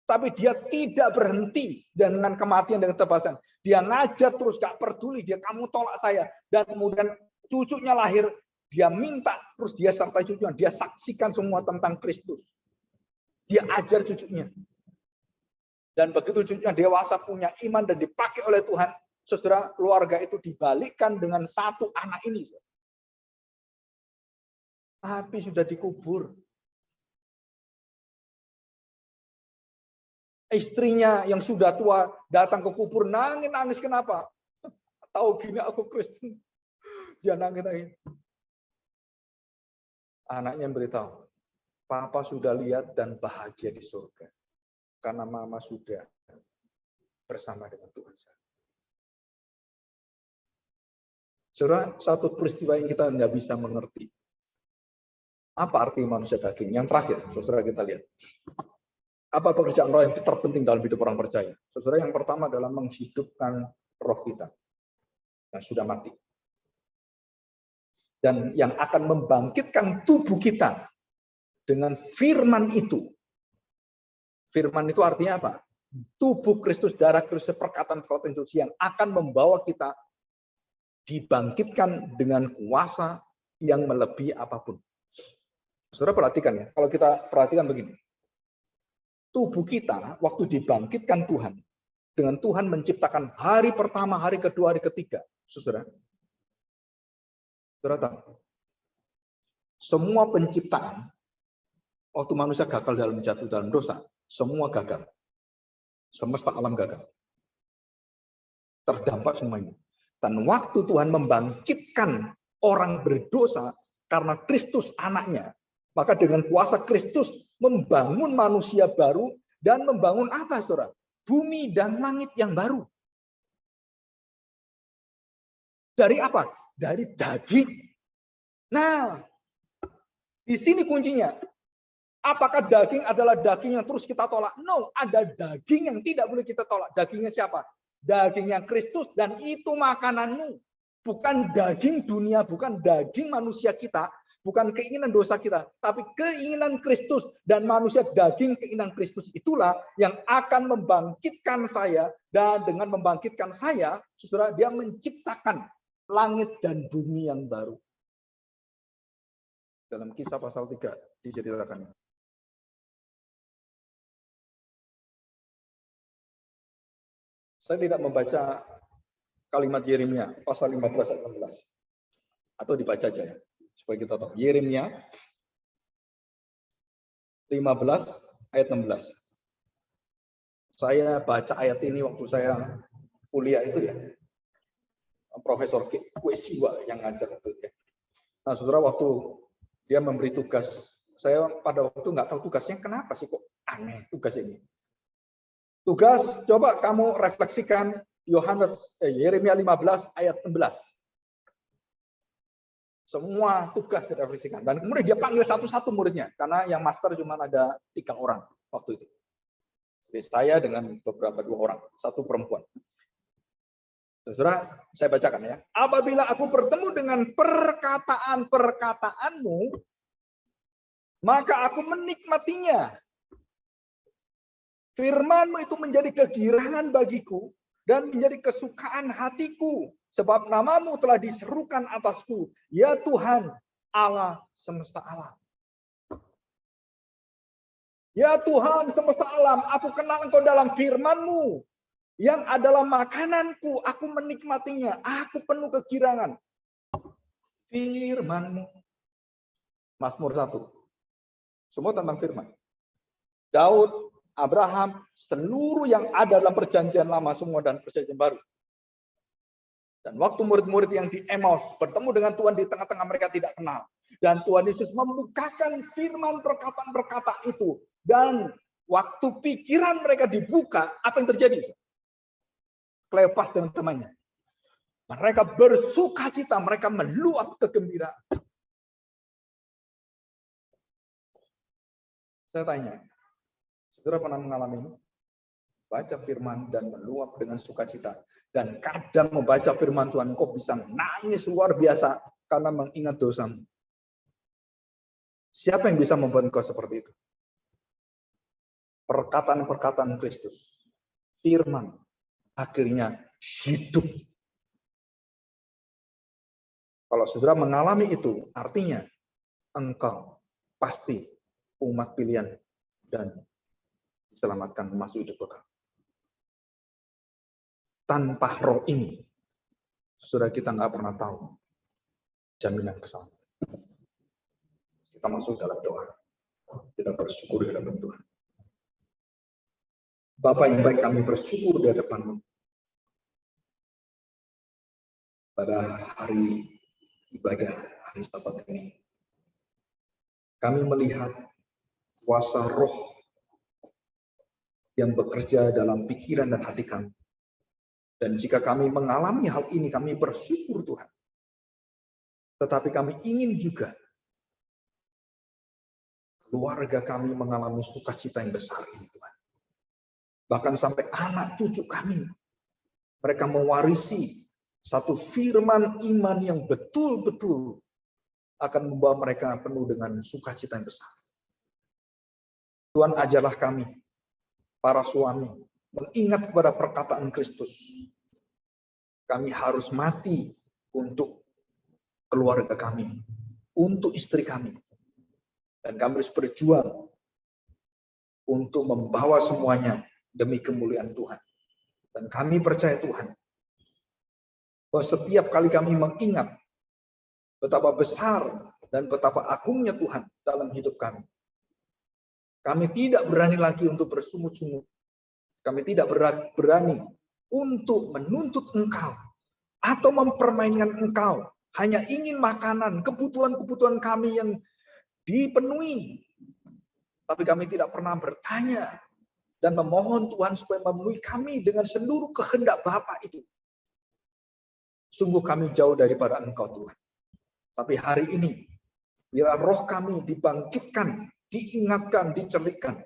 Tapi dia tidak berhenti dengan kematian dengan tebasan. Dia ngajar terus, gak peduli, dia kamu tolak saya. Dan kemudian cucunya lahir, dia minta, terus dia sertai cucunya, dia saksikan semua tentang Kristus. Dia ajar cucunya. Dan begitu cucunya dewasa punya iman dan dipakai oleh Tuhan, saudara, keluarga itu dibalikkan dengan satu anak ini. Tapi sudah dikubur. Istrinya yang sudah tua datang ke kubur, nangis kenapa? Tahu gini aku Kristen. Dia nangis. Anaknya beritahu, Papa sudah lihat dan bahagia di surga. Karena Mama sudah bersama dengan Tuhan. Saudara, satu peristiwa yang kita nggak bisa mengerti. Apa arti manusia daging? Yang terakhir, saudara, kita lihat. Apa pekerjaan roh yang terpenting dalam hidup orang percaya? Saudara, yang pertama adalah menghidupkan roh kita yang sudah mati. Dan yang akan membangkitkan tubuh kita dengan firman itu. Firman itu artinya apa? Tubuh Kristus, darah Kristus, perkataan-perkataan suci yang akan membawa kita dibangkitkan dengan kuasa yang melebihi apapun. Saudara perhatikan ya, kalau kita perhatikan begini. Tubuh kita waktu dibangkitkan Tuhan, dengan Tuhan menciptakan hari pertama, hari kedua, hari ketiga. Saudara tahu, semua penciptaan, waktu manusia gagal dalam jatuh dalam dosa, semua gagal. Semesta alam gagal. Terdampak semuanya. Dan waktu Tuhan membangkitkan orang berdosa karena Kristus anaknya, maka dengan kuasa Kristus membangun manusia baru dan membangun apa, saudara? Bumi dan langit yang baru. Dari apa? Dari daging. Nah, di sini kuncinya. Apakah daging adalah daging yang terus kita tolak? No, ada daging yang tidak boleh kita tolak. Dagingnya siapa? Dagingnya Kristus, dan itu makananmu. Bukan daging dunia, bukan daging manusia kita, bukan keinginan dosa kita, tapi keinginan Kristus dan manusia. Daging keinginan Kristus itulah yang akan membangkitkan saya, dan dengan membangkitkan saya, saudara, dia menciptakan langit dan bumi yang baru. Dalam Kisah pasal 3 diceritakan. Saya tidak membaca kalimat Yeremia pasal 15 ayat 16. Atau dibaca aja ya, supaya kita tahu. Yeremia 15 ayat 16. Saya baca ayat ini waktu saya kuliah itu ya. Profesor Kwesiwa yang ngajar itu ya. Nah, saudara, waktu dia memberi tugas, saya pada waktu nggak tahu tugasnya, kenapa sih kok aneh tugas ini. Tugas, coba kamu refleksikan Yeremia 15 ayat 16. Semua tugas direfleksikan. Dan kemudian dia panggil satu-satu muridnya. Karena yang master cuma ada 3 orang waktu itu. Jadi saya dengan beberapa 2 orang. 1 perempuan. Saudara, saya bacakan ya. Apabila aku bertemu dengan perkataan-perkataanmu, maka aku menikmatinya. Firman-Mu itu menjadi kegirangan bagiku dan menjadi kesukaan hatiku, sebab nama-Mu telah diserukan atasku, ya Tuhan, Allah semesta alam. Ya Tuhan semesta alam, aku kenal Engkau dalam firman-Mu, yang adalah makananku, aku menikmatinya, aku penuh kegirangan. Firman-Mu. Mazmur 1. Semua tentang firman. Daud, Abraham, seluruh yang ada dalam perjanjian lama semua dan perjanjian baru. Dan waktu murid-murid yang di Emmaus bertemu dengan Tuhan di tengah-tengah mereka tidak kenal. Dan Tuhan Yesus membukakan firman perkataan-perkataan itu. Dan waktu pikiran mereka dibuka, apa yang terjadi? Kleopas dan temannya. Mereka bersuka cita, mereka meluap kegembiraan. Saya tanya, saudara pernah mengalami ini? Baca firman dan meluap dengan sukacita. Dan kadang membaca firman Tuhan, kok bisa nangis luar biasa karena mengingat dosamu. Siapa yang bisa membuat engkau seperti itu? Perkataan-perkataan Kristus. Firman akhirnya hidup. Kalau saudara mengalami itu, artinya engkau pasti umat pilihan dan diselamatkan masuk hidup kekal. Tanpa roh ini, sudah kita nggak pernah tahu jaminan keselamatan. Kita masuk dalam doa. Kita bersyukur di hadapan Tuhan. Bapa yang baik, kami bersyukur di hadapan-Mu. Pada hari ibadah, hari Sabat ini, kami melihat kuasa roh yang bekerja dalam pikiran dan hati kami. Dan jika kami mengalami hal ini, kami bersyukur Tuhan. Tetapi kami ingin juga keluarga kami mengalami sukacita yang besar ini, Tuhan. Bahkan sampai anak cucu kami, mereka mewarisi satu firman iman yang betul-betul akan membawa mereka penuh dengan sukacita yang besar. Tuhan, ajarlah kami, para suami, mengingat kepada perkataan Kristus. Kami harus mati untuk keluarga kami, untuk istri kami. Dan kami harus berjuang untuk membawa semuanya demi kemuliaan Tuhan. Dan kami percaya Tuhan, bahwa setiap kali kami mengingat betapa besar dan betapa agungnya Tuhan dalam hidup kami, kami tidak berani lagi untuk bersungut-sungut. Kami tidak berani untuk menuntut Engkau atau mempermainkan Engkau, hanya ingin makanan, kebutuhan-kebutuhan kami yang dipenuhi. Tapi kami tidak pernah bertanya dan memohon Tuhan supaya memenuhi kami dengan seluruh kehendak Bapa itu. Sungguh kami jauh daripada Engkau Tuhan. Tapi hari ini, biar roh kami dibangkitkan, diingatkan, diceritakan,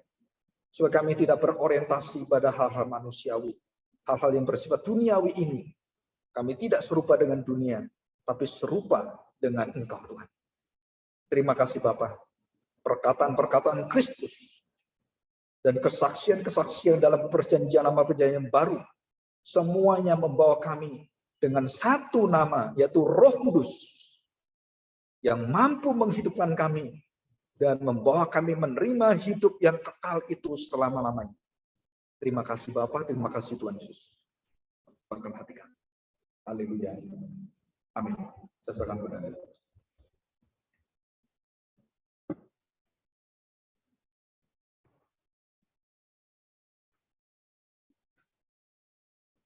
supaya kami tidak berorientasi pada hal-hal manusiawi, hal-hal yang bersifat duniawi ini. Kami tidak serupa dengan dunia, tapi serupa dengan Engkau Tuhan. Terima kasih Bapa. Perkataan-perkataan Kristus dan kesaksian-kesaksian dalam perjanjian lama perjanjian baru, semuanya membawa kami dengan satu nama, yaitu Roh Kudus, yang mampu menghidupkan kami dan membawa kami menerima hidup yang kekal itu selama-lamanya. Terima kasih Bapa, terima kasih Tuhan Yesus. Bahkan hati kami. Haleluya. Amin. Terserahkan kepada